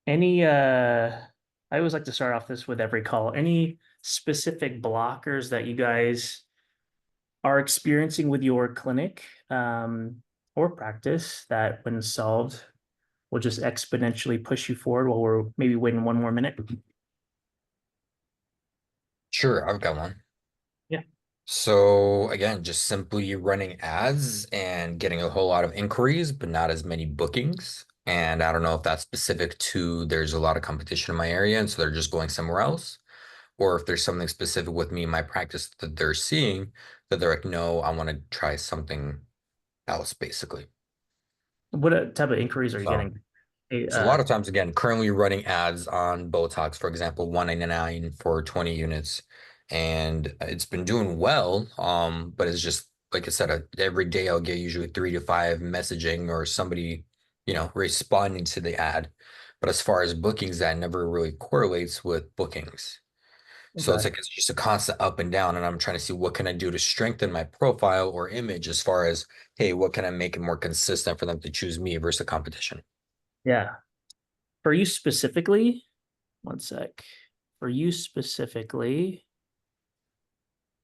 Any I always like to start off this with every call. Any specific blockers that you guys are experiencing with your clinic or practice that when solved will just exponentially push you forward while we're maybe waiting one more minute? Sure, I've got one. Yeah. So again, just simply running ads and getting a whole lot of inquiries, but not as many bookings. And I don't know if that's specific to there's a lot of competition in my area, and so they're just going somewhere else, or if there's something specific with me in my practice that they're seeing that they're like, no, I want to try something else, basically. What type of inquiries are you So, getting? so a lot of times, again, currently running ads on Botox, for example, 199 for 20 units, and it's been doing well. But it's just like I said, every day I'll get usually 3 to 5 messaging or somebody, responding to the ad. But as far as bookings, that never really correlates with bookings. So Okay. it's just a constant up and down, and I'm trying to see what can I do to strengthen my profile or image as far as, hey, what can I make it more consistent for them to choose me versus the competition? Yeah. For you specifically, one sec. For you specifically,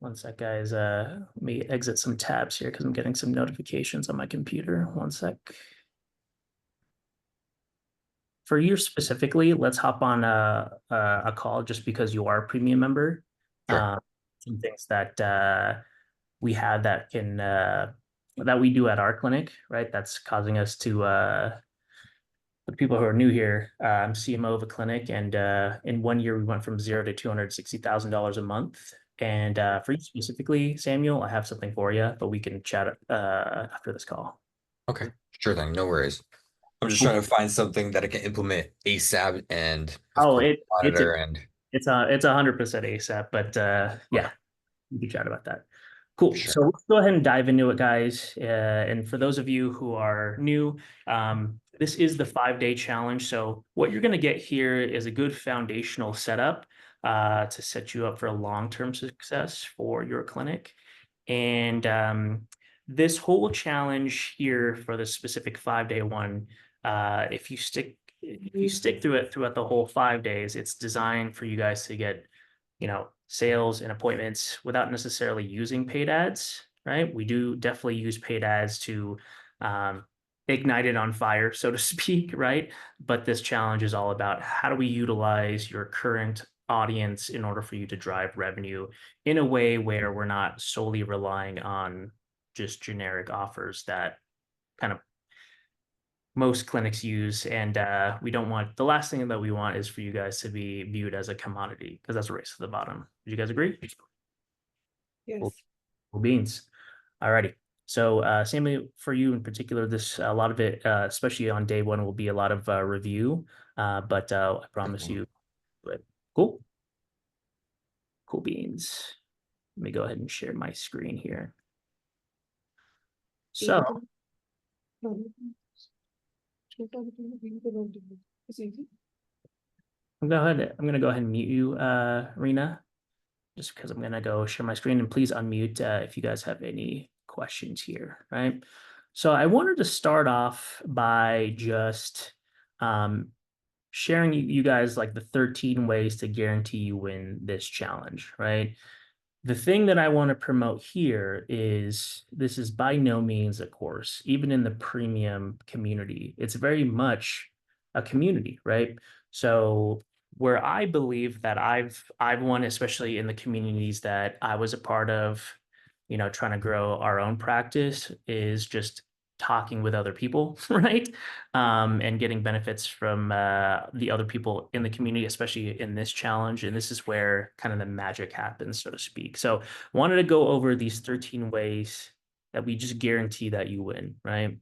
one sec, guys. Let me exit some tabs here because I'm getting some notifications on my computer. One sec. For you specifically, let's hop on a call just because you are a premium member. Sure. Um, some things that we have that we do at our clinic, right? That's causing us to the people who are new here. I'm CMO of a clinic, and in 1 year we went from zero to $260,000 a month. And for you specifically, Samuel, I have something for you, but we can chat after this call. Okay, sure thing. No worries. I'm just Cool. trying to find something that I can implement ASAP and of Oh, course monitor and it's 100% ASAP, but okay, yeah, we can chat about that. Cool. sure. So let's go ahead and dive into it, guys. And for those of you who are new, this is the 5 day challenge. So what you're going to get here is a good foundational setup to set you up for a long-term success for your clinic. And this whole challenge here for the specific 5 day one, if you stick through it throughout the whole 5 days, it's designed for you guys to get sales and appointments without necessarily using paid ads, right? We do definitely use paid ads to um, ignite it on fire, so to speak, right? But this challenge is all about how do we utilize your current audience in order for you to drive revenue in a way where we're not solely relying on just generic offers that kind of most clinics use. And we don't want the last thing that we want is for you guys to be viewed as a commodity because that's a race to the bottom. Do you guys agree? Cool, Yes. cool beans. Alrighty. So, Sammy, for you in particular, this a lot of it, especially on day one, will be a lot of review. But I promise Mhm. you, but cool, cool beans. Let me go ahead and share my screen here. So, I'm gonna go ahead and mute you, Rena, just because I'm gonna go share my screen. And please unmute if you guys have any questions here, right? So I wanted to start off by just um, sharing you guys like the 13 ways to guarantee you win this challenge, right? The thing that I want to promote here is this is by no means a course, even in the premium community. It's very much a community, right? So where I believe that I've won, especially in the communities that I was a part of, trying to grow our own practice, is just talking with other people, right? And getting benefits from the other people in the community, especially in this challenge. And this is where kind of the magic happens, so to speak. So I wanted to go over these 13 ways that we just guarantee that you win, right?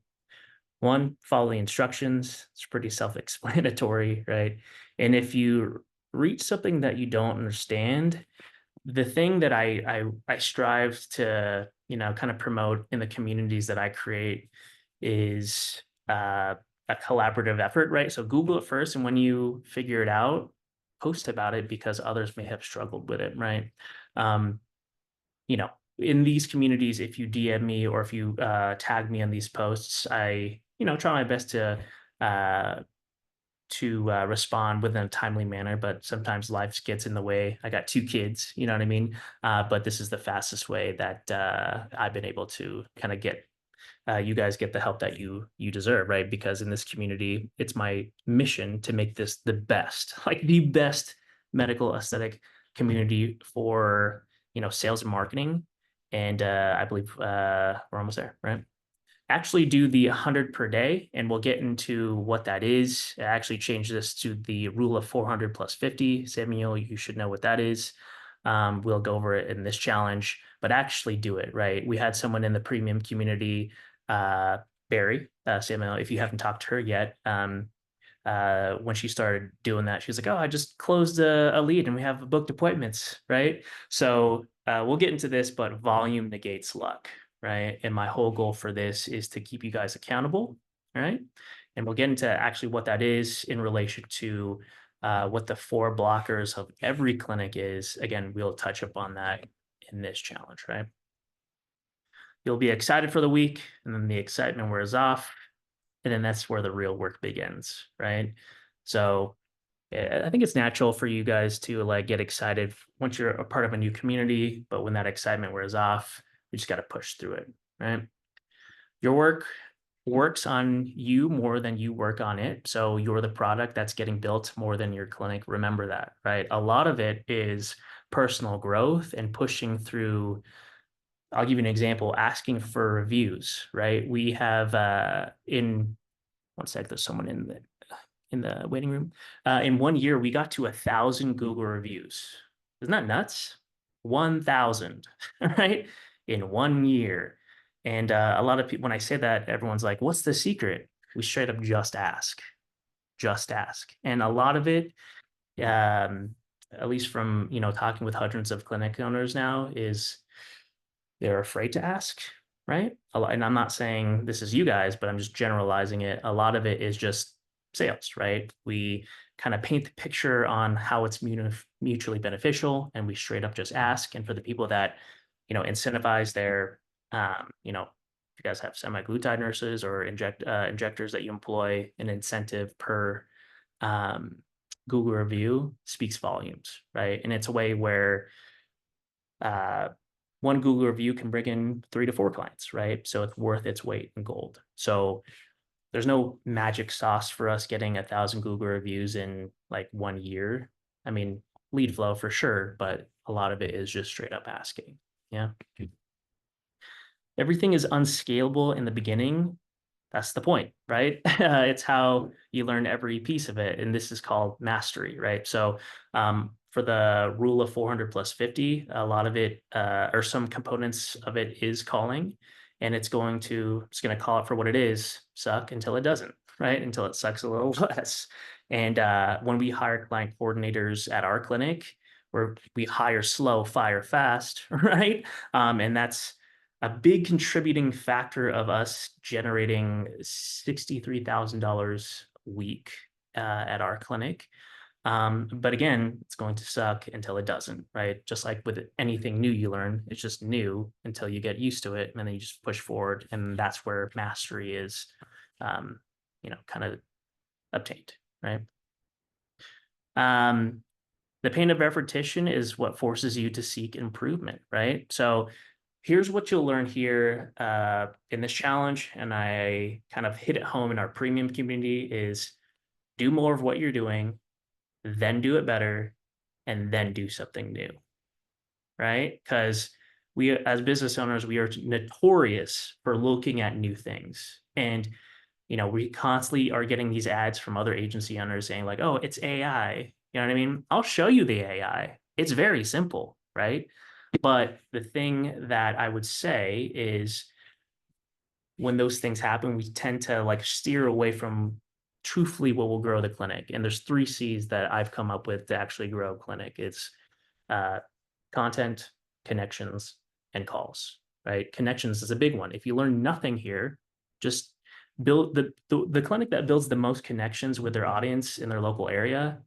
One, follow the instructions. It's pretty self-explanatory, right? And if you reach something that you don't understand, the thing that I strive to kind of promote in the communities that I create is a collaborative effort, right? So Google it first, and when you figure it out, post about it because others may have struggled with it, right? Um, you know, in these communities, if you DM me or if you tag me on these posts, I try my best to uh, to respond within a timely manner, but sometimes life gets in the way. I got two kids, you know what I mean? But this is the fastest way that I've been able to kind of get you guys get the help that you deserve, right? Because in this community, it's my mission to make this the best, like the best medical aesthetic community for sales and marketing. And I believe we're almost there, right? Actually do the 100 per day, and we'll get into what that is. I actually changed this to the rule of 400 plus 50. Samuel, you should know what that is. We'll go over it in this challenge, but actually do it, right? We had someone in the premium community, uh, Barry, Samuel, if you haven't talked to her yet, when she started doing that, she was like, "Oh, I just closed a lead and we have booked appointments," right? So we'll get into this, but volume negates luck, right? And my whole goal for this is to keep you guys accountable, right? And we'll get into actually what that is in relation to what the four blockers of every clinic is. Again, we'll touch upon that in this challenge, right? You'll be excited for the week, and then the excitement wears off, and then that's where the real work begins, right? So I think it's natural for you guys to like get excited once you're a part of a new community, but when that excitement wears off, we just got to push through it, right? Your work works on you more than you work on it. So you're the product that's getting built more than your clinic. Remember that, right? A lot of it is personal growth and pushing through. I'll give you an example, asking for reviews, right? We have in one sec, there's someone in the waiting room. In 1 year, we got to 1,000 Google reviews. Isn't that nuts? 1,000, right? In 1 year. And a lot of people, when I say that, everyone's like, what's the secret? We straight up just ask, just ask. And a lot of it, at least from, talking with hundreds of clinic owners now, is they're afraid to ask, right? And I'm not saying this is you guys, but I'm just generalizing it. A lot of it is just sales, right? We kind of paint the picture on how it's mutually beneficial, and we straight up just ask. And for the people that, incentivize their, if you guys have semaglutide nurses or injectors that you employ, an incentive per um, Google review speaks volumes, right? And it's a way where uh, one Google review can bring in 3 to 4 clients, right? So it's worth its weight in gold. So there's no magic sauce for us getting 1,000 Google reviews in like 1 year. I mean, lead flow for sure, but a lot of it is just straight up asking. Yeah. Everything is unscalable in the beginning. That's the point, right? It's how you learn every piece of it. And this is called mastery, right? So for the rule of 400 plus 50, a lot of it, or some components of it is calling, and it's going to call it for what it is, suck until it doesn't, right? Until it sucks a little less. And when we hire client coordinators at our clinic, where we hire slow, fire fast, right? And that's a big contributing factor of us generating $63,000 a week at our clinic. But again, it's going to suck until it doesn't, right? Just like with anything new you learn, it's just new until you get used to it, and then you just push forward, and that's where mastery is, kind of obtained, right? The pain of repetition is what forces you to seek improvement, right? So here's what you'll learn here in this challenge, and I kind of hit it home in our premium community, is do more of what you're doing, then do it better, and then do something new, right? Because we, as business owners, we are notorious for looking at new things. And, we constantly are getting these ads from other agency owners saying like, oh, it's AI. You know what I mean? I'll show you the AI. It's very simple, right? But the thing that I would say is when those things happen, we tend to like steer away from truthfully what will grow the clinic. And there's 3 C's that I've come up with to actually grow a clinic. It's content, connections, and calls, right? Connections is a big one. If you learn nothing here, just build the clinic that builds the most connections with their audience in their local area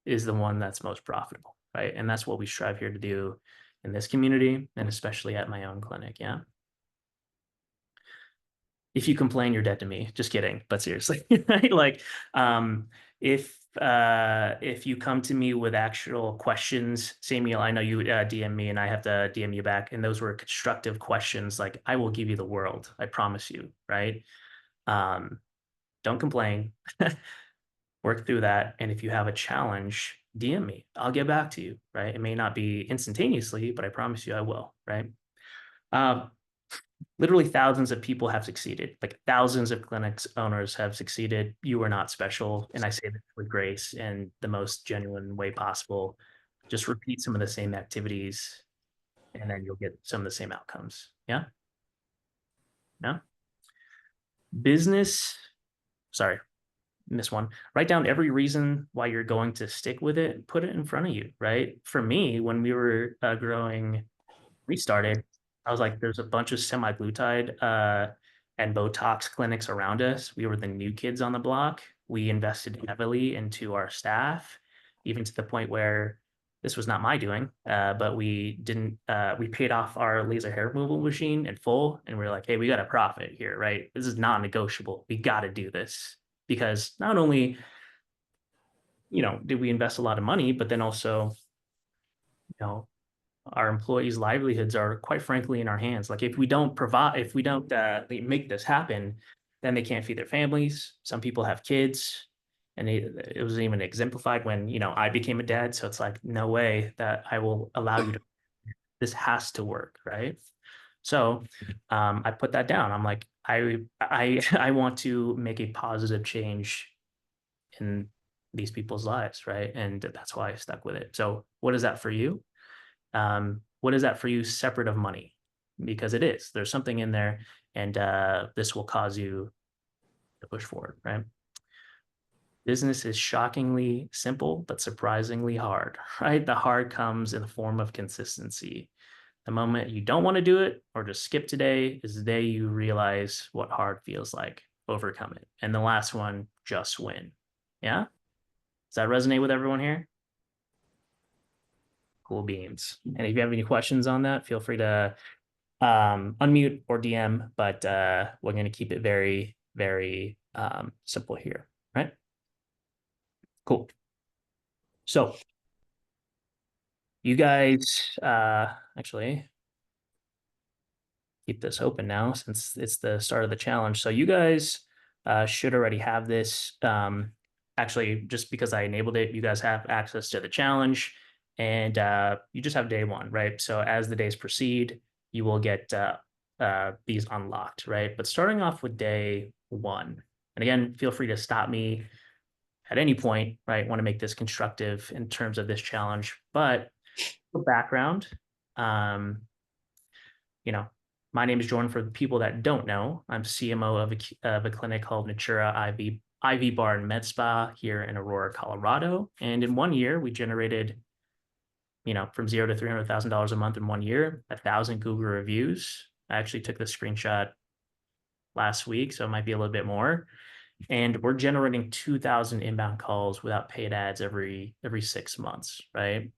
is the one that's most profitable, right? And that's what we strive here to do in this community, and especially at my own clinic. Yeah. If you complain, you're dead to me. Just kidding, but seriously, right? Like, um, if you come to me with actual questions, Samuel, I know you DM me and I have to DM you back, and those were constructive questions. Like, I will give you the world, I promise you, right? Um, don't complain. Work through that, and if you have a challenge, DM me. I'll get back to you, right? It may not be instantaneously, but I promise you, I will, right? Um, Literally thousands of people have succeeded. Like thousands of clinics owners have succeeded. You are not special. And I say this with grace and the most genuine way possible. Just repeat some of the same activities and then you'll get some of the same outcomes. Yeah. No. Business. Sorry, missed one. Write down every reason why you're going to stick with it. Put it in front of you, right? For me, when we were growing restarted, I was like, there's a bunch of semi-glutide and Botox clinics around us. We were the new kids on the block. We invested heavily into our staff, even to the point where this was not my doing, but we didn't, we paid off our laser hair removal machine in full. And we are like, hey, we got a profit here, right? This is non-negotiable. We got to do this because not only, did we invest a lot of money, but then also, our employees' livelihoods are quite frankly in our hands. Like if we don't make this happen, then they can't feed their families. Some people have kids, and it was even exemplified when I became a dad. So it's like no way that I will allow you to. This has to work, right? So I put that down. I'm like I want to make a positive change in these people's lives, right? And that's why I stuck with it. So what is that for you? What is that for you separate of money? Because it is. There's something in there, and this will cause you to push forward, right? Business is shockingly simple, but surprisingly hard, right? The hard comes in the form of consistency. The moment you don't want to do it or just skip today is the day you realize what hard feels like. Overcome it. And the last one, just win. Yeah? Does that resonate with everyone here? Cool beans. And if you have any questions on that, feel free to unmute or DM, but we're going to keep it very, very simple here, right? Cool. So you guys, actually, keep this open now since it's the start of the challenge. So you guys should already have this. Actually, just because I enabled it, you guys have access to the challenge, and you just have day one, right? So as the days proceed, you will get these unlocked, right? But starting off with day one, and again, feel free to stop me at any point, right? Want to make this constructive in terms of this challenge, but background, um, you know, my name is Jordan. For the people that don't know, I'm CMO of a clinic called Natura IV Bar and Med Spa here in Aurora, Colorado. And in 1 year, we generated, from zero to $300,000 a month in 1 year, 1,000 Google reviews. I actually took the screenshot last week, so it might be a little bit more. And we're generating 2,000 inbound calls without paid ads every 6 months, right?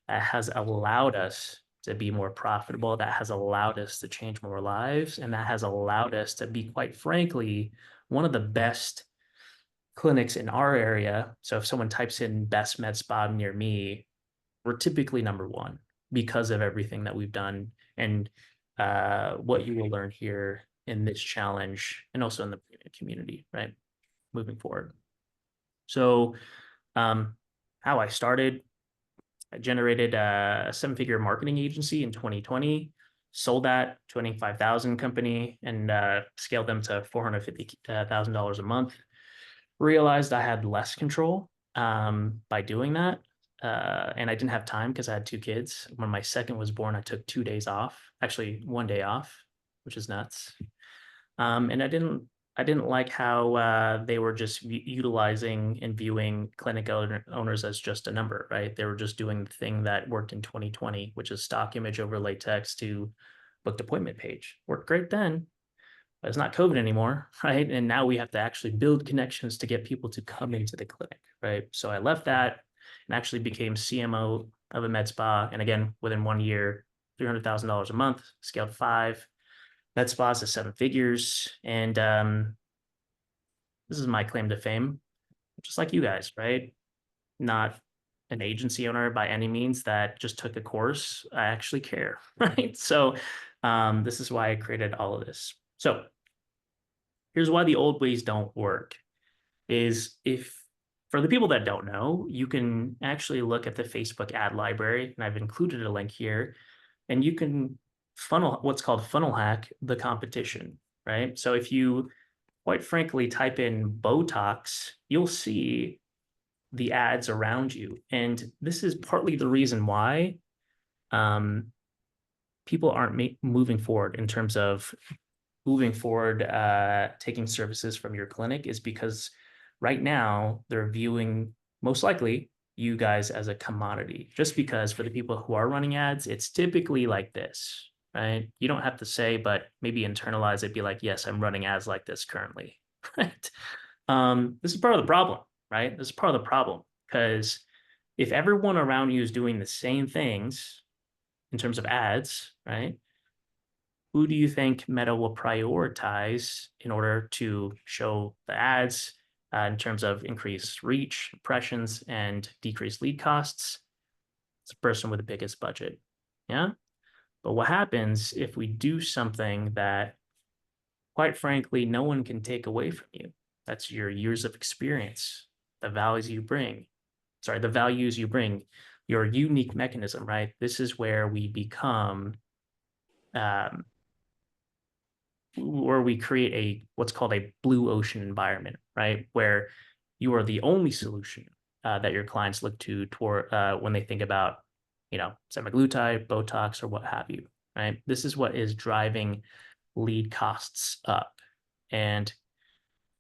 That has allowed us to be more profitable. That has allowed us to change more lives. And that has allowed us to be, quite frankly, one of the best clinics in our area. So if someone types in best med spa near me, we're typically number one because of everything that we've done and what you will learn here in this challenge and also in the community, right? Moving forward. So how I started, I generated a seven-figure marketing agency in 2020, sold that to an 5,000 company and scaled them to $450,000 a month. Realized I had less control by doing that. And I didn't have time because I had two kids. When my second was born, I took 2 days off, actually 1 day off, which is nuts. And I didn't like how they were just utilizing and viewing clinic owners as just a number, right? They were just doing the thing that worked in 2020, which is stock image overlay text to booked appointment page. Worked great then, but it's not COVID anymore, right? And now we have to actually build connections to get people to come into the clinic, right? So I left that and actually became CMO of a med spa. And again, within 1 year, $300,000 a month, scaled 5. med spas is 7 figures. And this is my claim to fame, just like you guys, right? Not an agency owner by any means that just took a course. I actually care, right? So this is why I created all of this. So here's why the old ways don't work is if for the people that don't know, you can actually look at the Facebook ad library, and I've included a link here, and you can funnel what's called funnel hack the competition, right? So if you quite frankly type in Botox, you'll see the ads around you. And this is partly the reason why um, people aren't moving forward in terms of taking services from your clinic is because right now they're viewing most likely you guys as a commodity. Just because for the people who are running ads, it's typically like this, right? You don't have to say, but maybe internalize it, be like, yes, I'm running ads like this currently, right? This is part of the problem, right? This is part of the problem because if everyone around you is doing the same things in terms of ads, right? Who do you think Meta will prioritize in order to show the ads in terms of increased reach, impressions, and decreased lead costs? It's the person with the biggest budget. Yeah. But what happens if we do something that, quite frankly, no one can take away from you? That's your years of experience, the values you bring. Sorry, the values you bring, your unique mechanism, right? This is where we become um, where we create a what's called a blue ocean environment, right? Where you are the only solution that your clients look to toward when they think about, semaglutide, Botox, or what have you, right? This is what is driving lead costs up. And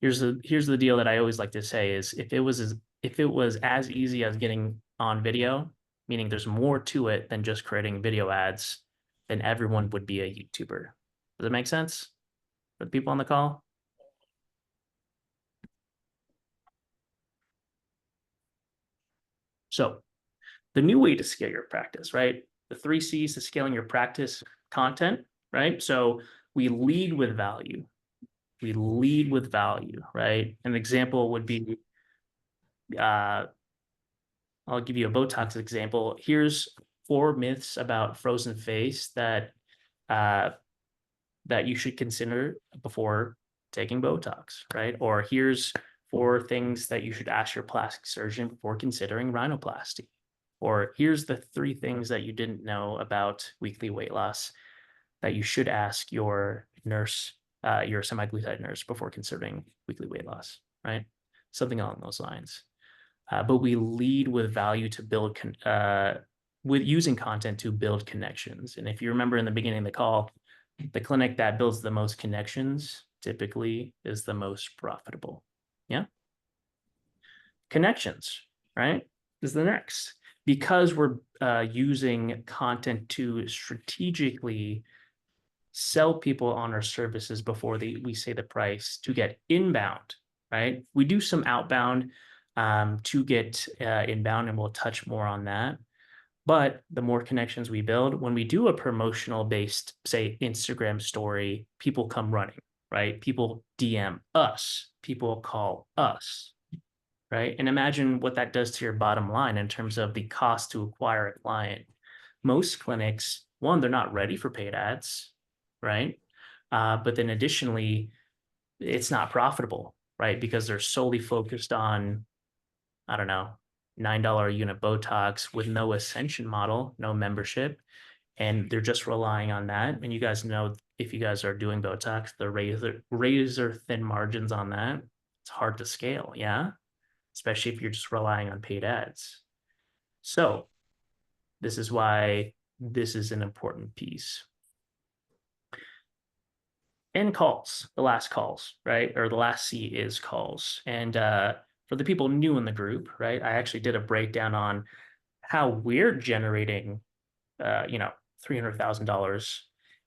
here's the deal that I always like to say is if it was as easy as getting on video, meaning there's more to it than just creating video ads, then everyone would be a YouTuber. Does it make sense for the people on the call? So the new way to scale your practice, right? The 3 C's to scaling your practice: content, right? So we lead with value. We lead with value, right? An example would be, uh, I'll give you a Botox example. Here's 4 myths about frozen face uh, that you should consider before taking Botox, right? Or here's 4 things that you should ask your plastic surgeon before considering rhinoplasty. Or here's the 3 things that you didn't know about weekly weight loss that you should ask your nurse, your semaglutide nurse, before considering weekly weight loss, right? Something along those lines. But we lead with value to build, with using content to build connections. And if you remember in the beginning of the call, the clinic that builds the most connections typically is the most profitable. Yeah. Connections, right? Is the next. Because we're using content to strategically sell people on our services before we say the price to get inbound, right? We do some outbound to get inbound, and we'll touch more on that. But the more connections we build, when we do a promotional based, say, Instagram story, people come running, right? People DM us, people call us, right? And imagine what that does to your bottom line in terms of the cost to acquire a client. Most clinics, one, they're not ready for paid ads, right? But then additionally, it's not profitable, right? Because they're solely focused on, I don't know, $9 a unit Botox with no ascension model, no membership, and they're just relying on that. And you guys know, if you guys are doing Botox, the razor thin margins on that, it's hard to scale, yeah, especially if you're just relying on paid ads. So this is why this is an important piece. And calls, the last calls, right? Or the last C is calls. And for the people new in the group, right, I actually did a breakdown on how we're generating, $300,000.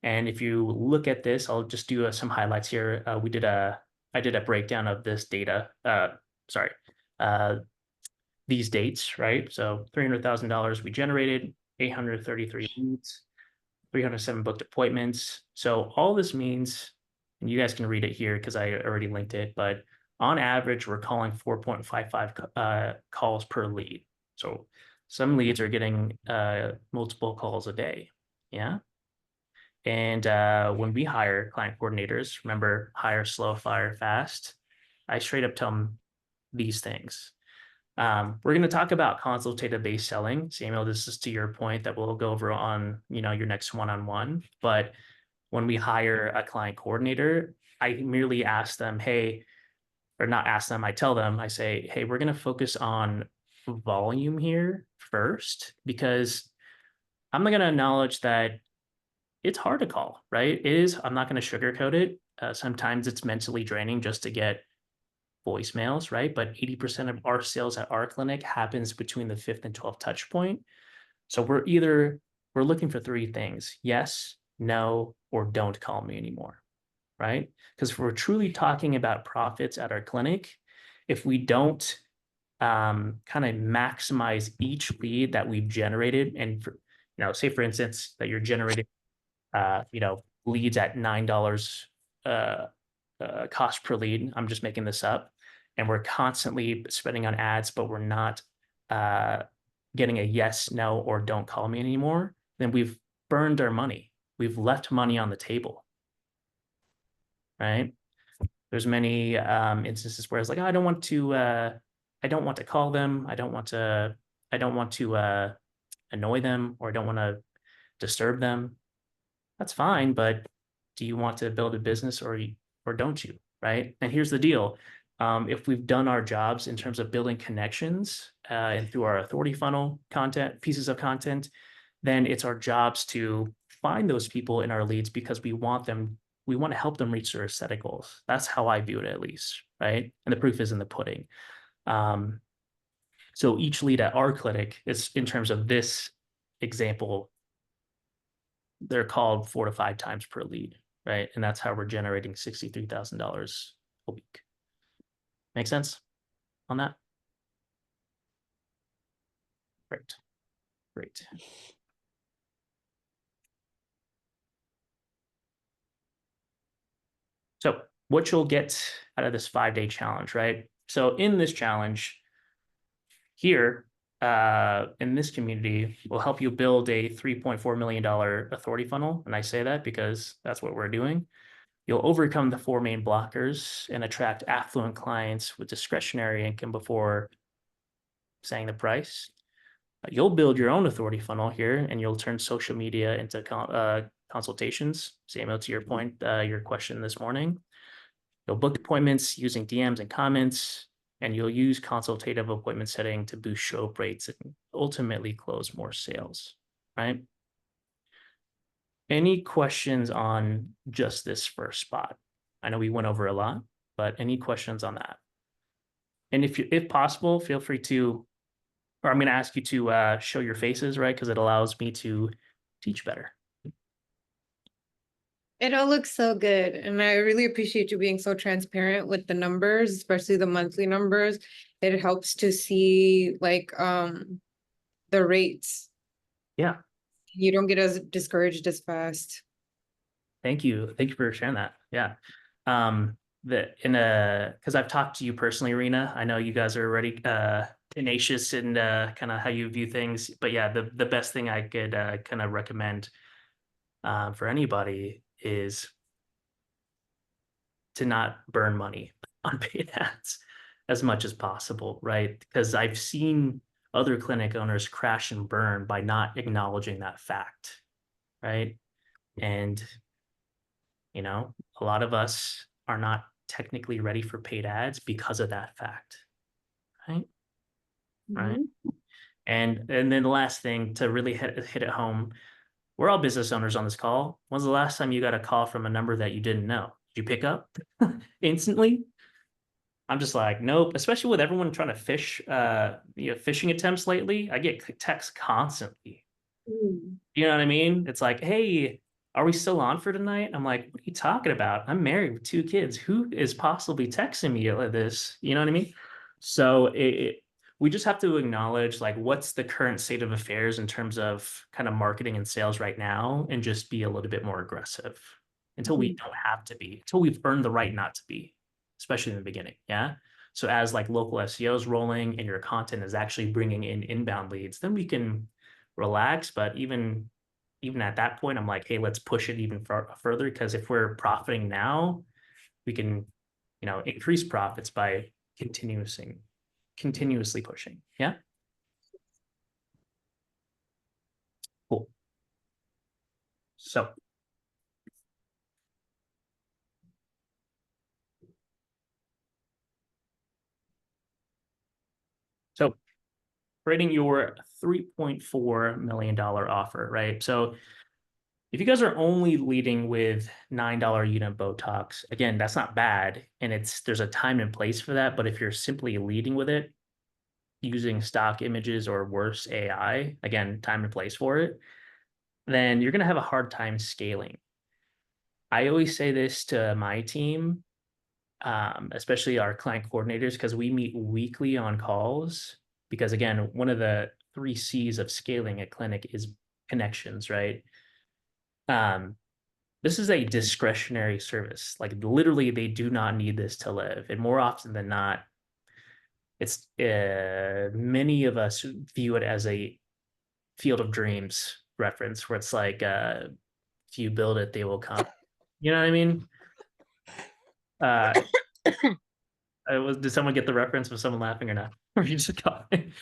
And if you look at this, I'll just do some highlights here. I did a breakdown of this data. Sorry, these dates, right? So $300,000 we generated, 833 leads. 307 booked appointments. So all this means, and you guys can read it here because I already linked it, but on average, we're calling 4.55 calls per lead. So some leads are getting multiple calls a day. Yeah. And when we hire client coordinators, remember, hire slow, fire fast. I straight up tell them these things. We're going to talk about consultative-based selling. Samuel, this is to your point that we'll go over on, your next one-on-one. But when we hire a client coordinator, I merely ask them, hey, or not ask them, I tell them, I say, hey, we're going to focus on volume here first, because I'm going to acknowledge that it's hard to call, right? It is. I'm not going to sugarcoat it. Sometimes it's mentally draining just to get voicemails, right? But 80% of our sales at our clinic happens between the 5th and 12th touch point. So we're looking for three things: yes, no, or don't call me anymore, right? Because if we're truly talking about profits at our clinic, if we don't kind of maximize each lead that we've generated, and say for instance that you're generating leads at $9 cost per lead. I'm just making this up. And we're constantly spending on ads, but we're not getting a yes, no, or don't call me anymore. Then we've burned our money. We've left money on the table, right? There's many instances where it's like, oh, I don't want to call them. I don't want to annoy them, or I don't want to disturb them. That's fine, but do you want to build a business, or don't you, right? And here's the deal. If we've done our jobs in terms of building connections and through our authority funnel pieces of content, then it's our jobs to find those people in our leads, because we want to help them reach their aesthetic goals. That's how I view it, at least, right? And the proof is in the pudding. So each lead at our clinic is, in terms of this example, they're called 4 to 5 times per lead, right? And that's how we're generating $63,000 a week. Make sense on that? Great. Great. So what you'll get out of this 5-day challenge, right? So in this challenge here, in this community, we'll help you build a $3.4 million authority funnel. And I say that because that's what we're doing. You'll overcome the 4 main blockers and attract affluent clients with discretionary income before saying the price. You'll build your own authority funnel here, and you'll turn social media into consultations. Samuel, to your point, your question this morning. You'll book appointments using DMs and comments, and you'll use consultative appointment setting to boost show up rates and ultimately close more sales, right? Any questions on just this first spot? I know we went over a lot, but any questions on that? And if possible, feel free to, or I'm going to ask you to show your faces, right? Because it allows me to teach better. It all looks so good. And I really appreciate you being so transparent with the numbers, especially the monthly numbers. It helps to see like the rates. Yeah. You don't get as discouraged as fast. Thank you. Thank you for sharing that. Yeah. Because I've talked to you personally, Rena. I know you guys are already tenacious in kind of how you view things. But yeah, the best thing I could kind of recommend for anybody is to not burn money on paid ads as much as possible, right? Because I've seen other clinic owners crash and burn by not acknowledging that fact, right? And a lot of us are not technically ready for paid ads because of that fact, right? Right. And then the last thing to really hit it home, we're all business owners on this call. When's the last time you got a call from a number that you didn't know? Did you pick up instantly? I'm just like, nope. Especially with everyone trying to fish, phishing attempts lately. I get texts constantly. You know what I mean? It's like, hey, are we still on for tonight? I'm like, what are you talking about? I'm married with 2 kids. Who is possibly texting me like this? You know what I mean? So we just have to acknowledge like what's the current state of affairs in terms of kind of marketing and sales right now, and just be a little bit more aggressive until we don't have to be, until we've earned the right not to be, especially in the beginning. Yeah. So as like local SEO is rolling and your content is actually bringing in inbound leads, then we can relax. But even at that point, I'm like, hey, let's push it even further, because if we're profiting now, we can, increase profits by continuously pushing. Yeah. Cool. So creating your $3.4 million offer, right? So if you guys are only leading with $9 unit Botox, again, that's not bad. And there's a time and place for that. But if you're simply leading with it using stock images or worse AI, again, time and place for it, then you're going to have a hard time scaling. I always say this to my team, especially our client coordinators, because we meet weekly on calls. Because again, one of the 3 C's of scaling a clinic is connections, right? This is a discretionary service. Like literally, they do not need this to live. And more often than not, it's many of us view it as a Field of Dreams reference, where it's like, if you build it, they will come. You know what I mean? Did someone get the reference? Was someone laughing or not? Or you just coughing?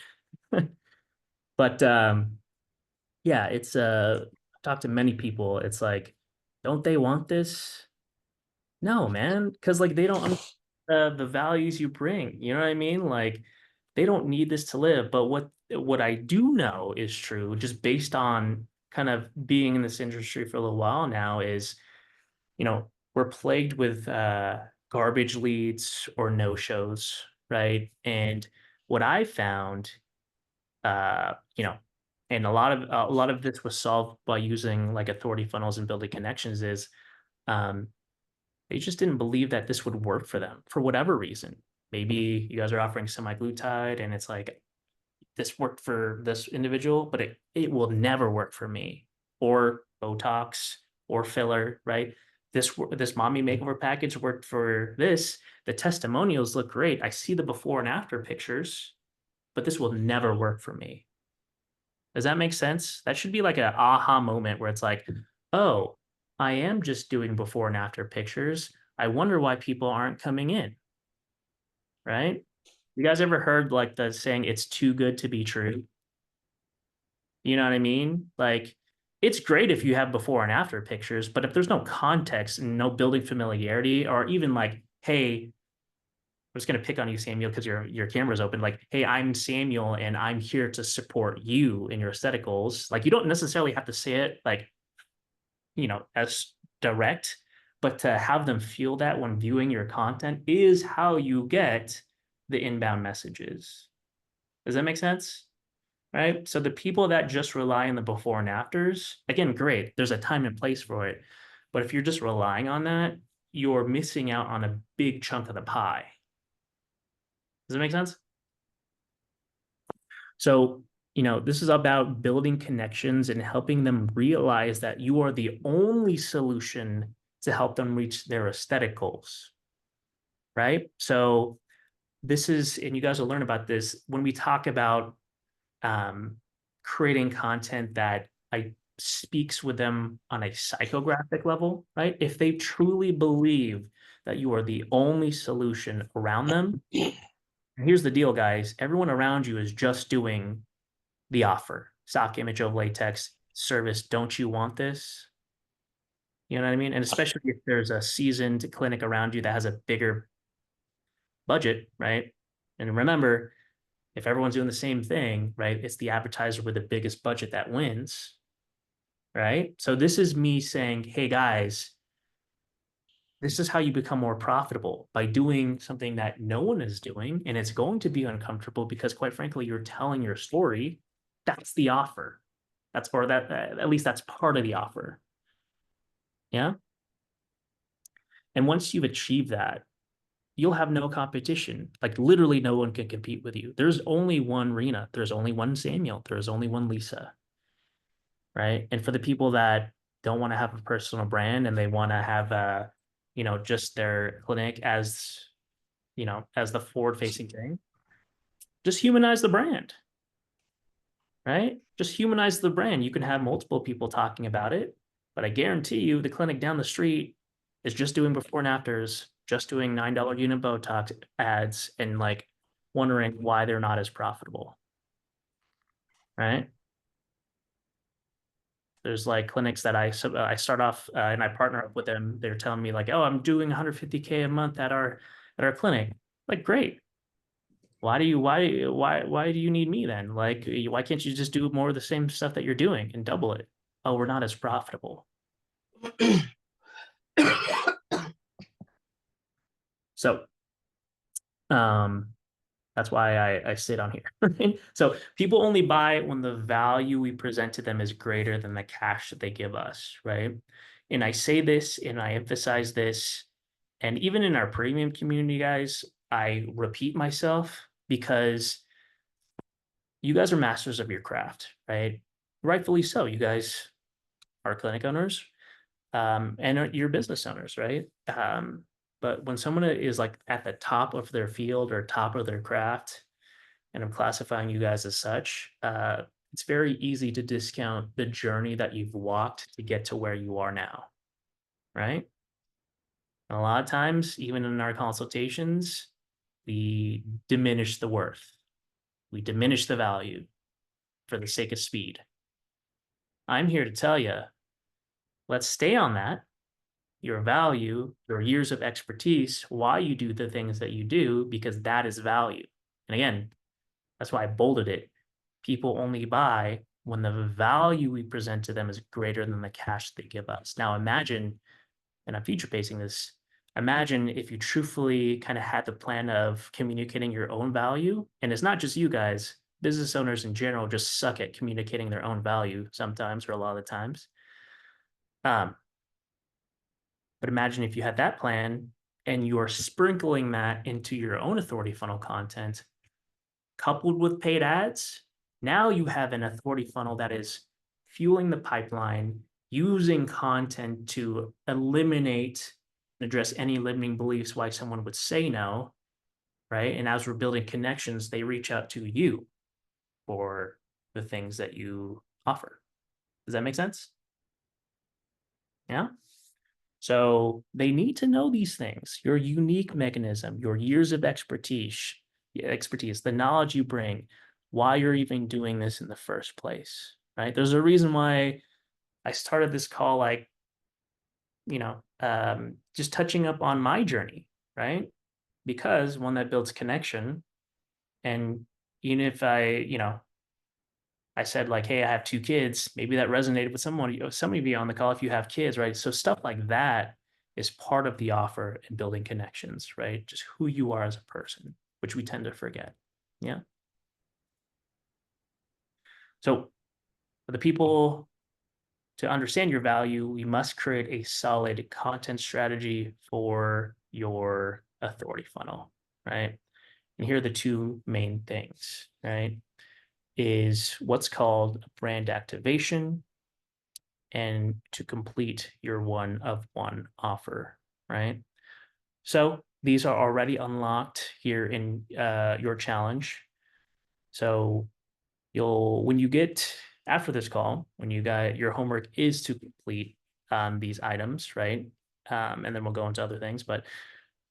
But yeah, it's I've talked to many people. It's like, don't they want this? No, man, because like they don't understand the values you bring. You know what I mean? Like they don't need this to live. But what I do know is true, just based on kind of being in this industry for a little while now, is we're plagued with garbage leads or no shows, right? And what I found, uh, you know, and a lot of this was solved by using like authority funnels and building connections, is um, they just didn't believe that this would work for them for whatever reason. Maybe you guys are offering semaglutide and it's like, this worked for this individual, but it will never work for me. Or Botox or filler, right? This mommy makeover package worked for this. The testimonials look great. I see the before and after pictures, but this will never work for me. Does that make sense? That should be like an aha moment where it's like, oh, I am just doing before and after pictures. I wonder why people aren't coming in, right? You guys ever heard like the saying, it's too good to be true? You know what I mean? Like, it's great if you have before and after pictures, but if there's no context and no building familiarity, or even like, hey, I'm just gonna pick on you, Samuel, because your camera's open. Like, hey, I'm Samuel and I'm here to support you in your aesthetic goals. Like, you don't necessarily have to say it like, as direct, but to have them feel that when viewing your content is how you get the inbound messages. Does that make sense? Right? So the people that just rely on the before and afters, again, great. There's a time and place for it. But if you're just relying on that, you're missing out on a big chunk of the pie. Does that make sense? So, this is about building connections and helping them realize that you are the only solution to help them reach their aesthetic goals. Right? So and you guys will learn about this when we talk about creating content that speaks with them on a psychographic level, right? If they truly believe that you are the only solution around them, and here's the deal, guys, everyone around you is just doing the offer, stock image of latex service. Don't you want this? You know what I mean? And especially if there's a seasoned clinic around you that has a bigger budget, right? And remember, if everyone's doing the same thing, right, it's the advertiser with the biggest budget that wins, right? So this is me saying, hey guys, this is how you become more profitable, by doing something that no one is doing. And it's going to be uncomfortable because, quite frankly, you're telling your story. That's the offer. At least that's part of the offer. Yeah. And once you've achieved that, you'll have no competition. Like literally no one can compete with you. There's only one Rena. There's only one Samuel. There's only one Lisa, right? And for the people that don't want to have a personal brand and they want to have just their clinic as, as the forward-facing thing, just humanize the brand, right? Just humanize the brand. You can have multiple people talking about it, but I guarantee you the clinic down the street is just doing before and afters, just doing $9 unit Botox ads and like wondering why they're not as profitable, right? There's like clinics that I start off and I partner up with them. They're telling me like, oh, I'm doing 150K a month at our clinic. Like, great. Why do you need me then? Like, why can't you just do more of the same stuff that you're doing and double it? Oh, we're not as profitable. So, that's why I sit on here. Right? So people only buy when the value we present to them is greater than the cash that they give us, right? And I say this and I emphasize this, and even in our premium community, guys, I repeat myself because you guys are masters of your craft, right? Rightfully so. You guys are clinic owners, and you're business owners, right? But when someone is like at the top of their field or top of their craft, and I'm classifying you guys as such, it's very easy to discount the journey that you've walked to get to where you are now, right? And a lot of times, even in our consultations, we diminish the worth. We diminish the value for the sake of speed. I'm here to tell you, let's stay on that. Your value, your years of expertise, why you do the things that you do, because that is value. And again, that's why I bolded it. People only buy when the value we present to them is greater than the cash they give us. Now imagine, and I'm future pacing this, imagine if you truthfully kind of had the plan of communicating your own value. And it's not just you guys, business owners in general just suck at communicating their own value sometimes or a lot of the times. But imagine if you had that plan and you are sprinkling that into your own authority funnel content, coupled with paid ads. Now you have an authority funnel that is fueling the pipeline, using content to eliminate and address any limiting beliefs why someone would say no, right? And as we're building connections, they reach out to you for the things that you offer. Does that make sense? Yeah. So they need to know these things, your unique mechanism, your years of expertise, the knowledge you bring, why you're even doing this in the first place, right? There's a reason why I started this call, like, just touching up on my journey, right? Because one that builds connection. And even if I said like, hey, I have 2 kids, maybe that resonated with some of you on the call if you have kids, right? So stuff like that is part of the offer in building connections, right? Just who you are as a person, which we tend to forget. Yeah. So for the people to understand your value, we must create a solid content strategy for your authority funnel, right? And here are the 2 main things, right? Is what's called brand activation and to complete your 1-of-1 offer, right? So these are already unlocked here in your challenge. So when you get after this call, when you got your homework is to complete these items, right? And then we'll go into other things, but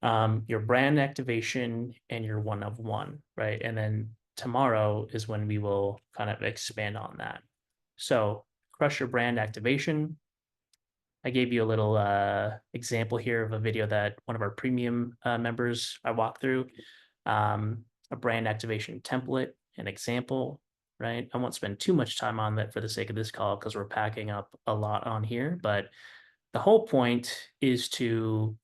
your brand activation and your 1-of-1, right? And then tomorrow is when we will kind of expand on that. So crush your brand activation. I gave you a little example here of a video that one of our premium members I walked through, a brand activation template, an example, right? I won't spend too much time on that for the sake of this call because we're packing up a lot on here, but the whole point is to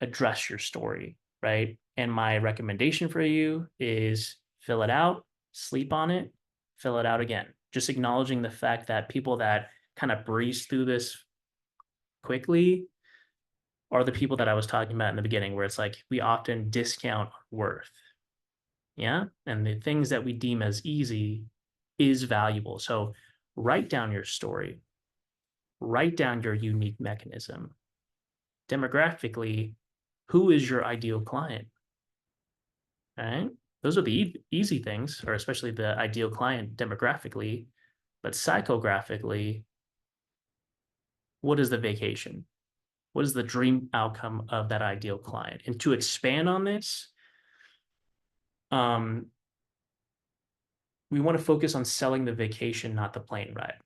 address your story, right? And my recommendation for you is fill it out, sleep on it, fill it out again. Just acknowledging the fact that people that kind of breeze through this quickly are the people that I was talking about in the beginning, where it's like we often discount worth. Yeah. And the things that we deem as easy is valuable. So write down your story, write down your unique mechanism. Demographically, who is your ideal client? All right. Those are the easy things, or especially the ideal client demographically. But psychographically, what is the vacation? What is the dream outcome of that ideal client? And to expand on this, we want to focus on selling the vacation, not the plane ride.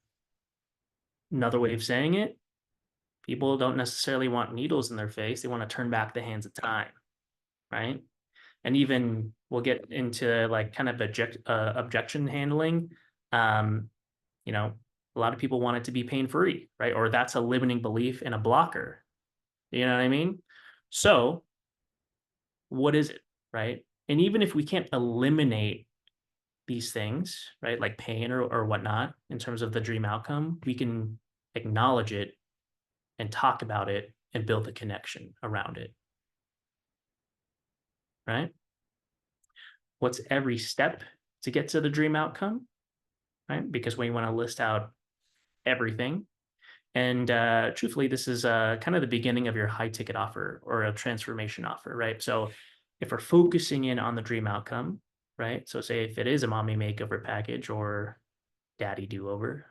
Another way of saying it, people don't necessarily want needles in their face. They want to turn back the hands of time, right? And even we'll get into like kind of objection handling. You know, a lot of people want it to be pain-free, right? Or that's a limiting belief and a blocker. You know what I mean? So what is it, right? And even if we can't eliminate these things, right, like pain or whatnot, in terms of the dream outcome, we can acknowledge it and talk about it and build a connection around it, right? What's every step to get to the dream outcome, right? Because we want to list out everything. And truthfully, this is kind of the beginning of your high ticket offer or a transformation offer, right? So if we're focusing in on the dream outcome, right? So say if it is a mommy makeover package or daddy do-over,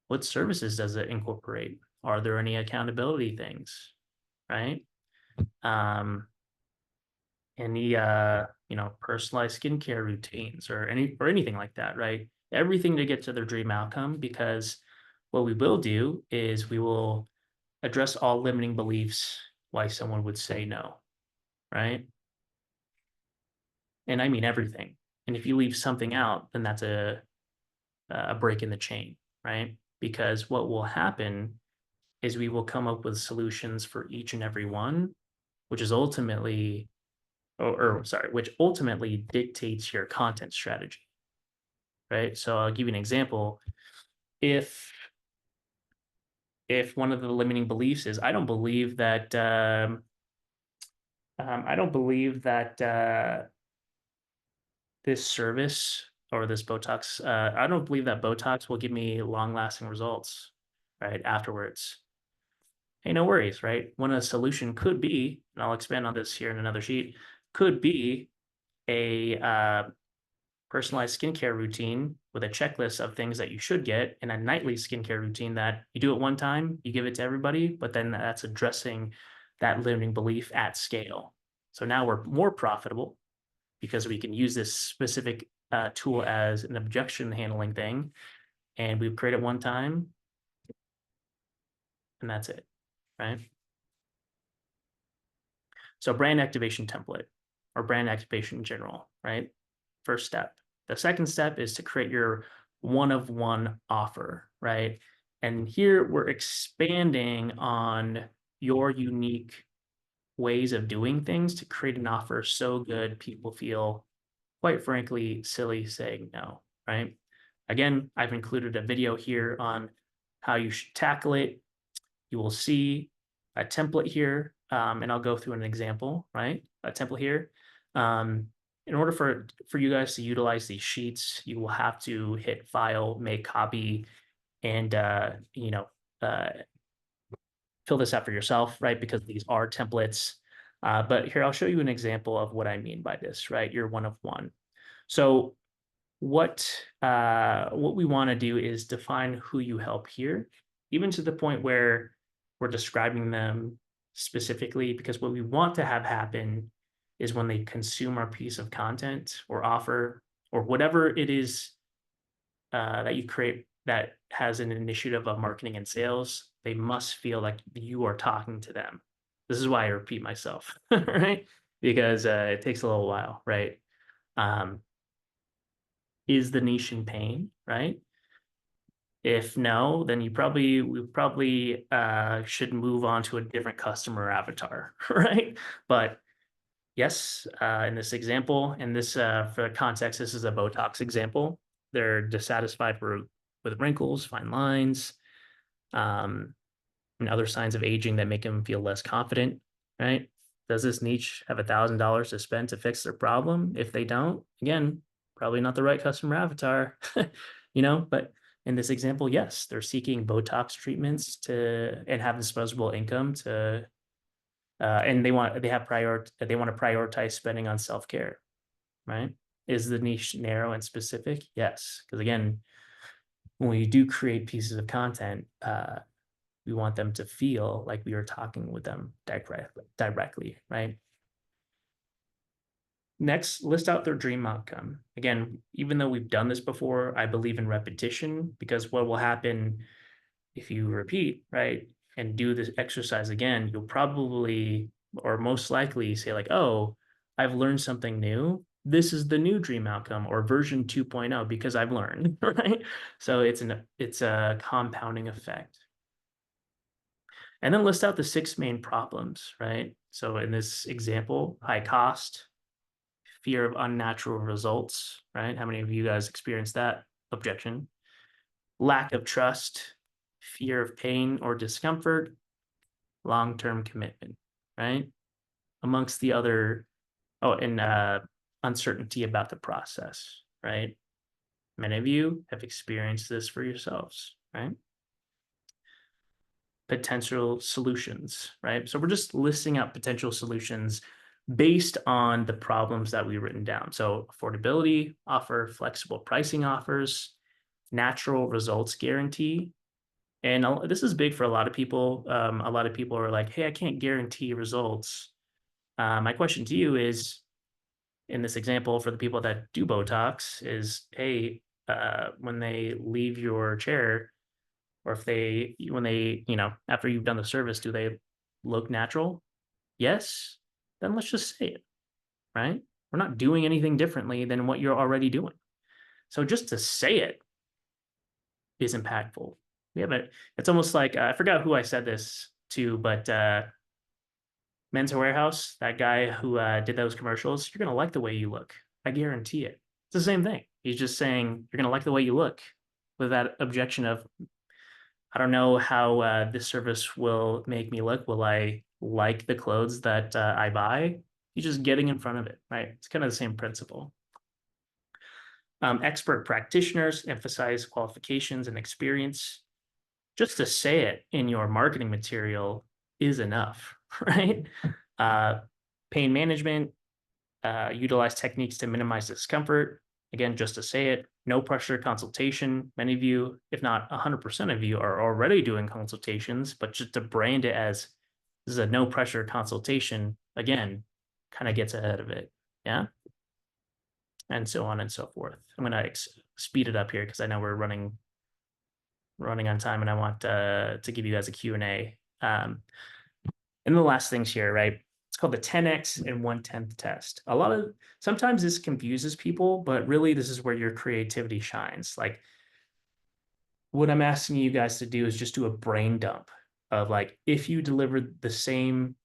what services does it incorporate? Are there any accountability things, right? Any personalized skincare routines or anything like that, right? Everything to get to their dream outcome, because what we will do is we will address all limiting beliefs why someone would say no, right? And I mean everything. And if you leave something out, then that's a break in the chain, right? Because what will happen is we will come up with solutions for each and every one, which is ultimately, which ultimately dictates your content strategy, right? So I'll give you an example. If one of the limiting beliefs is I don't believe that this service or this Botox, I don't believe that Botox will give me long-lasting results, right, afterwards. Hey, no worries, right? One of the solution could be, and I'll expand on this here in another sheet, could be a personalized skincare routine with a checklist of things that you should get, and a nightly skincare routine that you do it one time, you give it to everybody, but then that's addressing that limiting belief at scale. So now we're more profitable because we can use this specific tool as an objection handling thing, and we've created one time, and that's it, right? So brand activation template or brand activation in general, right? First step. The second step is to create your one-of-one offer, right? And here we're expanding on your unique ways of doing things to create an offer so good people feel, quite frankly, silly saying no, right? Again, I've included a video here on how you should tackle it. You will see a template here, and I'll go through an example, right? A template here. In order for you guys to utilize these sheets, you will have to hit File, Make Copy, and fill this out for yourself, right? Because these are templates. But here, I'll show you an example of what I mean by this, right? You're one of one. So what we want to do is define who you help here, even to the point where we're describing them specifically, because what we want to have happen is when they consume our piece of content or offer or whatever it is that you create that has an initiative of marketing and sales, they must feel like you are talking to them. This is why I repeat myself, right? Because it takes a little while, right? Is the niche in pain, right? If no, then we probably should move on to a different customer avatar, right? But yes, in this example, and this for context, this is a Botox example. They're dissatisfied with wrinkles, fine lines, and other signs of aging that make them feel less confident, right? Does this niche have $1,000 to spend to fix their problem? If they don't, again, probably not the right customer avatar, but in this example, yes, they're seeking Botox treatments and have disposable income and they want to prioritize spending on self-care, right? Is the niche narrow and specific? Yes, because again, when we do create pieces of content, we want them to feel like we are talking with them directly, right? Next, list out their dream outcome. Again, even though we've done this before, I believe in repetition, because what will happen if you repeat, right, and do this exercise again, you'll probably, or most likely say like, oh, I've learned something new. This is the new dream outcome or version 2.0 because I've learned, right? So it's a compounding effect. And then list out the 6 main problems, right? So in this example, high cost, fear of unnatural results, right? How many of you guys experienced that objection? Lack of trust, fear of pain or discomfort, long-term commitment, right? Amongst the other, and uncertainty about the process, right? Many of you have experienced this for yourselves, right? Potential solutions, right? So we're just listing out potential solutions based on the problems that we've written down. So affordability offer, flexible pricing offers, natural results guarantee. And this is big for a lot of people. A lot of people are like, hey, I can't guarantee results. My question to you is, in this example, for the people that do Botox is, hey, when they leave your chair, or when they, after you've done the service, do they look natural? Yes. Then let's just say it, right? We're not doing anything differently than what you're already doing. So just to say it is impactful. It's almost like, I forgot who I said this to, but Men's Warehouse, that guy who did those commercials, you're going to like the way you look. I guarantee it. It's the same thing. He's just saying, you're going to like the way you look, with that objection of, I don't know how this service will make me look. Will I like the clothes that I buy? You're just getting in front of it, right? It's kind of the same principle. Expert practitioners emphasize qualifications and experience. Just to say it in your marketing material is enough, right? Pain management, utilize techniques to minimize discomfort. Again, just to say it, no pressure consultation. Many of you, if not 100% of you, are already doing consultations, but just to brand it as this is a no pressure consultation, again, kind of gets ahead of it. Yeah. And so on and so forth. I'm going to speed it up here because I know we're running on time and I want to give you guys a Q&A. And the last things here, right? It's called the 10x and 1/10 test. Sometimes this confuses people, but really this is where your creativity shines. Like, what I'm asking you guys to do is just do a brain dump of like, if you delivered the same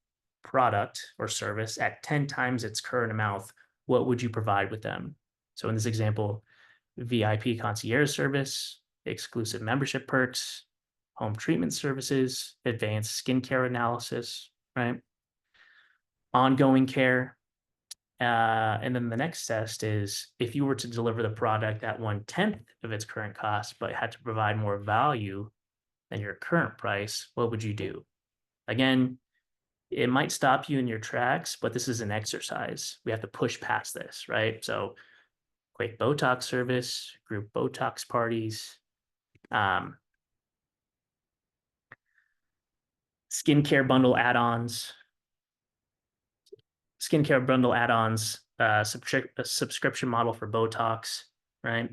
product or service at 10 times its current amount, what would you provide with them? So in this example, VIP concierge service, exclusive membership perks, home treatment services, advanced skincare analysis, right? Ongoing care. And then the next test is, if you were to deliver the product at 1/10 of its current cost, but had to provide more value than your current price, what would you do? Again, it might stop you in your tracks, but this is an exercise. We have to push past this, right? So quick Botox service, group Botox parties, skincare bundle add-ons, a subscription model for Botox, right?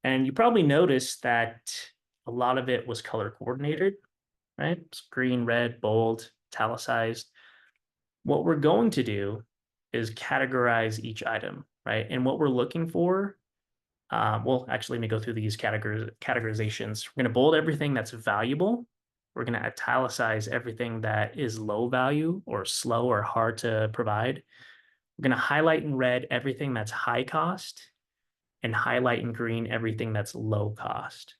And you probably noticed that a lot of it was color coordinated, right? It's green, red, bold, italicized. What we're going to do is categorize each item, right? And what we're looking for, well, actually, let me go through these categorizations. We're going to bold everything that's valuable. We're going to italicize everything that is low value or slow or hard to provide. We're going to highlight in red everything that's high cost and highlight in green everything that's low cost.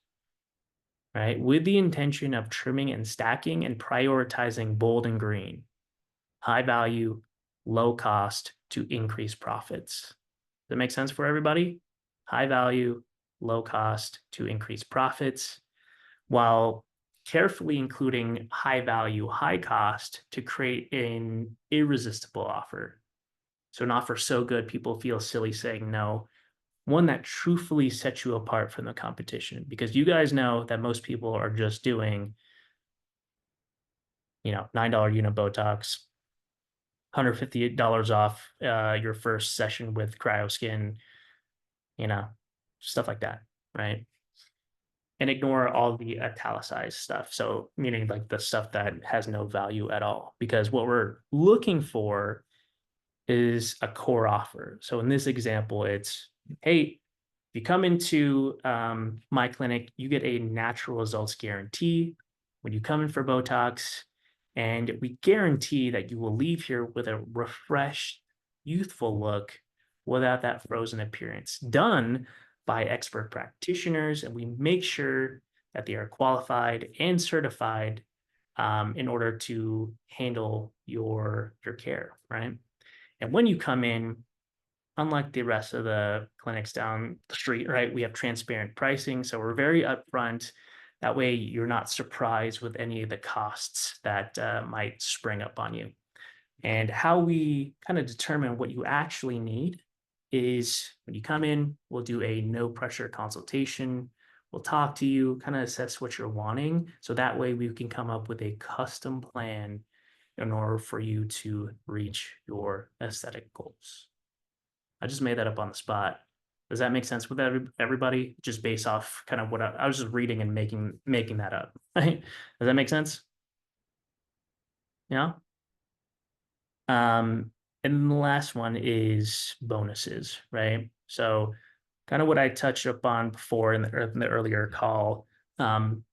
right? With the intention of trimming and stacking and prioritizing bold and green, high value, low cost to increase profits. Does that make sense for everybody? High value, low cost to increase profits, while carefully including high value, high cost to create an irresistible offer. So an offer so good people feel silly saying no, one that truthfully sets you apart from the competition, because you guys know that most people are just doing, $9 unit Botox, $150 off your first session with CryoSkin, you know, stuff like that, right? And ignore all the italicized stuff. So meaning like the stuff that has no value at all, because what we're looking for is a core offer. So in this example, it's, hey, if you come into my clinic, you get a natural results guarantee when you come in for Botox, and we guarantee that you will leave here with a refreshed, youthful look without that frozen appearance, done by expert practitioners, and we make sure that they are qualified and certified in order to handle your care, right? And when you come in, unlike the rest of the clinics down the street, right, we have transparent pricing. So we're very upfront. That way you're not surprised with any of the costs that might spring up on you. And how we kind of determine what you actually need is when you come in, we'll do a no pressure consultation. We'll talk to you, kind of assess what you're wanting. So that way we can come up with a custom plan in order for you to reach your aesthetic goals. I just made that up on the spot. Does that make sense with everybody? Just based off kind of what I was just reading and making that up. Right? Does that make sense? Yeah. And then the last one is bonuses, right? So kind of what I touched upon before in the earlier call.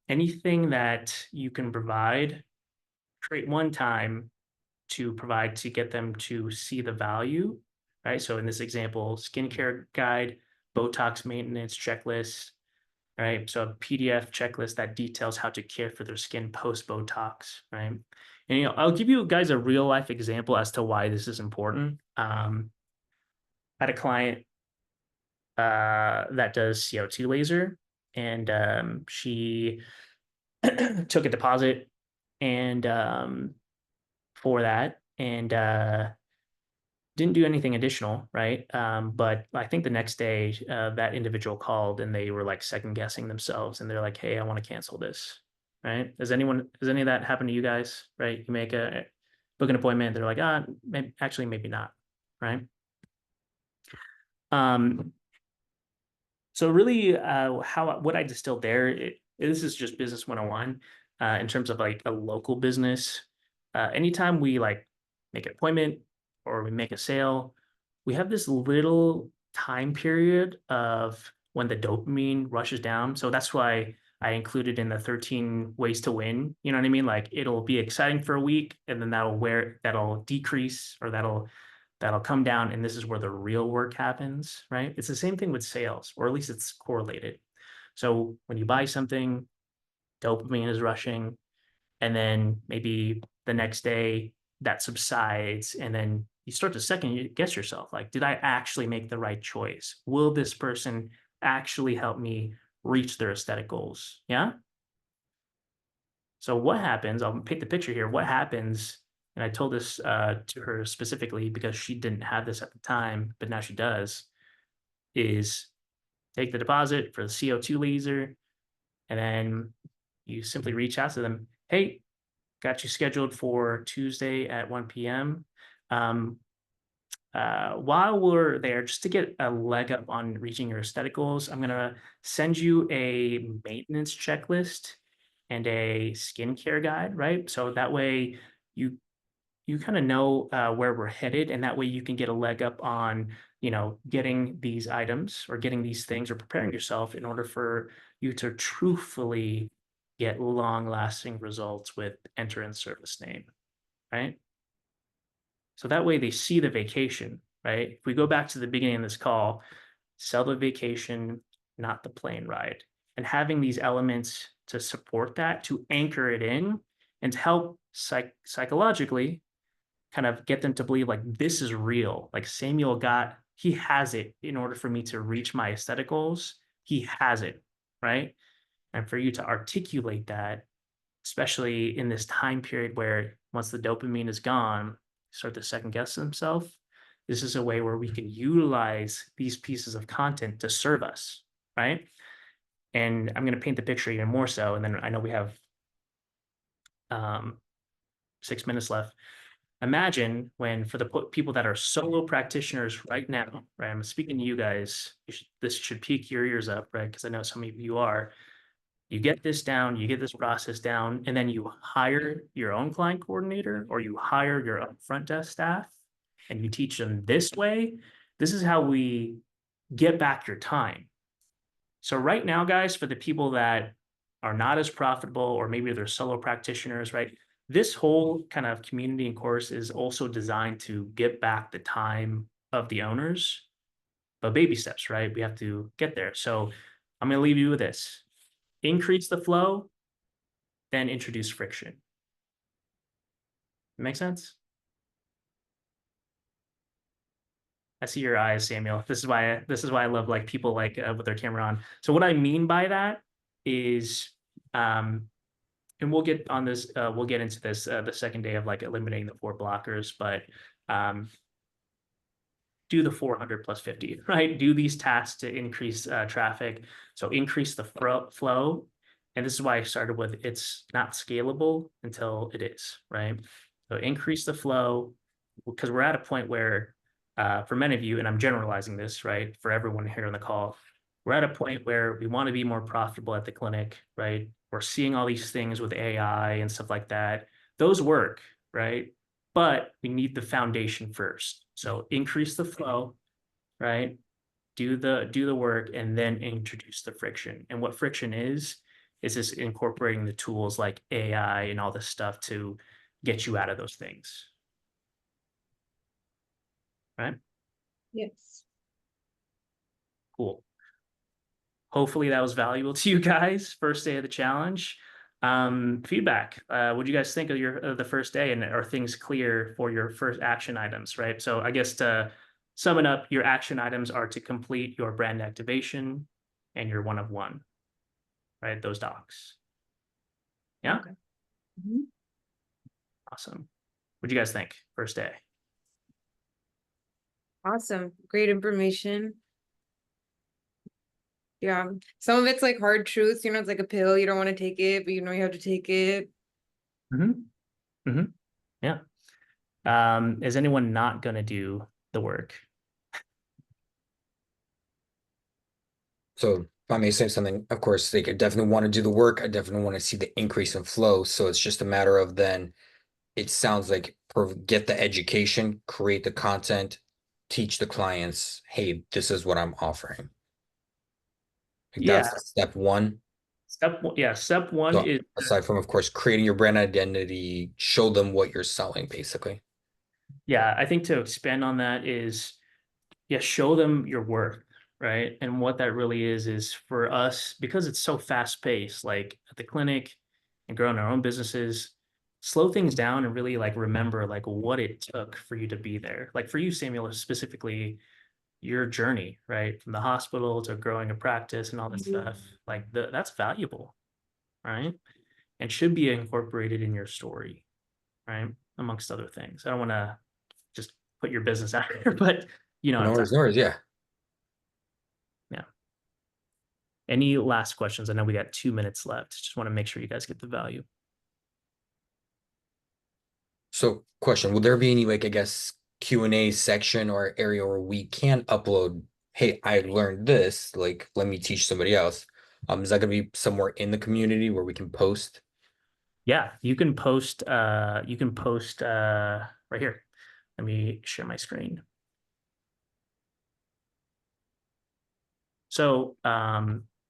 Anything that you can provide, create one time to provide to get them to see the value, right? So in this example, skincare guide, Botox maintenance checklist, right? So a PDF checklist that details how to care for their skin post Botox, right? And I'll give you guys a real life example as to why this is important. I had a client that does CO2 laser, and she took a deposit and for that, and didn't do anything additional, right? But I think the next day, that individual called and they were like second guessing themselves, and they're like, "Hey, I want to cancel this." Right? Does any of that happen to you guys? Right? You book an appointment, they're like, maybe not, right? So really, what I distilled there, this is just business 101 in terms of like a local business. Anytime we like make an appointment or we make a sale, we have this little time period of when the dopamine rushes down. So that's why I included in the 13 ways to win. You know what I mean? Like it'll be exciting for a week, and then that'll decrease, or that'll come down, and this is where the real work happens, right? It's the same thing with sales, or at least it's correlated. So when you buy something, dopamine is rushing, and then maybe the next day that subsides, and then you start to second guess yourself, like, did I actually make the right choice? Will this person actually help me reach their aesthetic goals? Yeah. So what happens, I'll paint the picture here. What happens, and I told this to her specifically because she didn't have this at the time, but now she does, is take the deposit for the CO2 laser, and then you simply reach out to them. Hey, got you scheduled for Tuesday at 1 p.m. While we're there, just to get a leg up on reaching your aesthetic goals, I'm going to send you a maintenance checklist and a skincare guide, right? So that way you kind of know where we're headed, and that way you can get a leg up on, getting these items or getting these things or preparing yourself in order for you to truthfully get long-lasting results with enter in service name, right? So that way they see the vacation, right? If we go back to the beginning of this call, sell the vacation, not the plane ride. and having these elements to support that, to anchor it in, and to help psychologically kind of get them to believe like this is real. Like he has it in order for me to reach my aesthetic goals. He has it, right? And for you to articulate that, especially in this time period where once the dopamine is gone, start to second guess themselves. This is a way where we can utilize these pieces of content to serve us, right? And I'm going to paint the picture even more so. And then I know we have 6 minutes left. Imagine when for the people that are solo practitioners right now, right? I'm speaking to you guys. This should pique your ears up, right? Because I know some of you are. You get this down, you get this process down, and then you hire your own client coordinator or you hire your own front desk staff and you teach them this way. This is how we get back your time. So right now, guys, for the people that are not as profitable or maybe they're solo practitioners, right? This whole kind of community and course is also designed to get back the time of the owners, but baby steps, right? We have to get there. So I'm going to leave you with this. Increase the flow, then introduce friction. Make sense? I see your eyes, Samuel. This is why I love like people like with their camera on. So what I mean by that is, and we'll get on this. We'll get into this the second day of like eliminating the 4 blockers, but do the 400 plus 50, right? Do these tasks to increase traffic. So increase the flow. And this is why I started with it's not scalable until it is, right? So increase the flow because we're at a point where for many of you, and I'm generalizing this, right? For everyone here on the call, we're at a point where we want to be more profitable at the clinic, right? We're seeing all these things with AI and stuff like that. Those work, right? But we need the foundation first. So increase the flow, right? Do the work and then introduce the friction. And what friction is this incorporating the tools like AI and all this stuff to get you out of those things. Right? Yes. Cool. Hopefully that was valuable to you guys. First day of the challenge. Feedback. What do you guys think of the first day, and are things clear for your first action items, right? So I guess to sum it up, your action items are to complete your brand activation and your 1-of-1, right? Those docs. Yeah. Okay. Mhm. Awesome. What do you guys think? First day. Awesome. Great information. Yeah. Some of it's like hard truths, it's like a pill. You don't want to take it, but you know you have to take it. Yeah. Is anyone not going to do the work? So if I may say something, of course, they could definitely want to do the work. I definitely want to see the increase in flow. So it's just a matter of then it sounds like get the education, create the content, teach the clients, hey, this is what I'm offering. Like Yeah. that's step one. Step one So is aside from, of course, creating your brand identity, show them what you're selling, basically. yeah, I think to expand on that is, show them your worth, right? And what that really is for us, because it's so fast paced, like at the clinic and growing our own businesses, slow things down and really like remember like what it took for you to be there. Like for you, Samuel, specifically your journey, right? From the hospital to growing a practice and all that stuff, like that's valuable, right? And should be incorporated in your story, right? Amongst other things. I don't want to just put your business out here, but No worries, yeah. Yeah. Any last questions? I know we got 2 minutes left. Just want to make sure you guys get the value. So question, will there be any, like, I guess, Q&A section or area where we can upload, hey, I learned this, like, let me teach somebody else? Is that going to be somewhere in the community where we can post? Yeah, you can post right here. Let me share my screen. So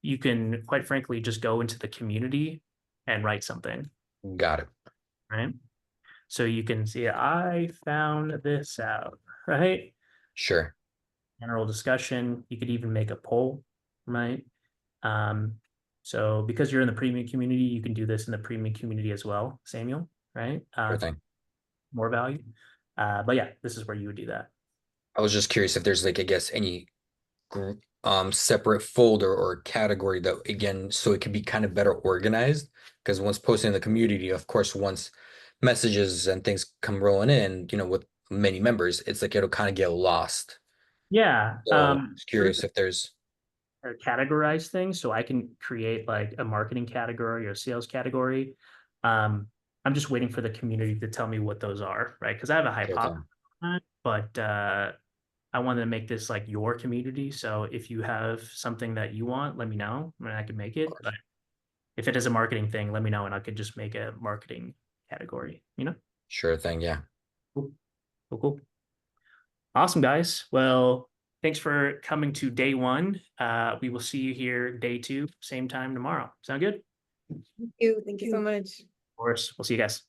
you can, quite frankly, just go into the community and write something. Got it. Right. So you can see, I found this out, right? Sure. General discussion. You could even make a poll, right? So because you're in the premium community, you can do this in the premium community as well, Samuel, right? Sure thing. More value. But yeah, this is where you would do that. I was just curious if there's like, I guess, any separate folder or category that, again, so it can be kind of better organized. Because once posting in the community, of course, once messages and things come rolling in, with many members, it's like it'll kind of get lost. Yeah. So just curious if there's Categorize things, so I can create like a marketing category or sales category. I'm just waiting for the community to tell me what those are, right? Because I have a hypothesis on it, but I wanted to make this like your community. So if you have something that you want, let me know and I can make it. But if it is a marketing thing, let me know and I could just make a marketing category, Sure thing, yeah. Cool. Cool. Awesome, guys. Well, thanks for coming to day one. We will see you here day two, same time tomorrow. Sound good? Thank you so much. Of course. We'll see you guys.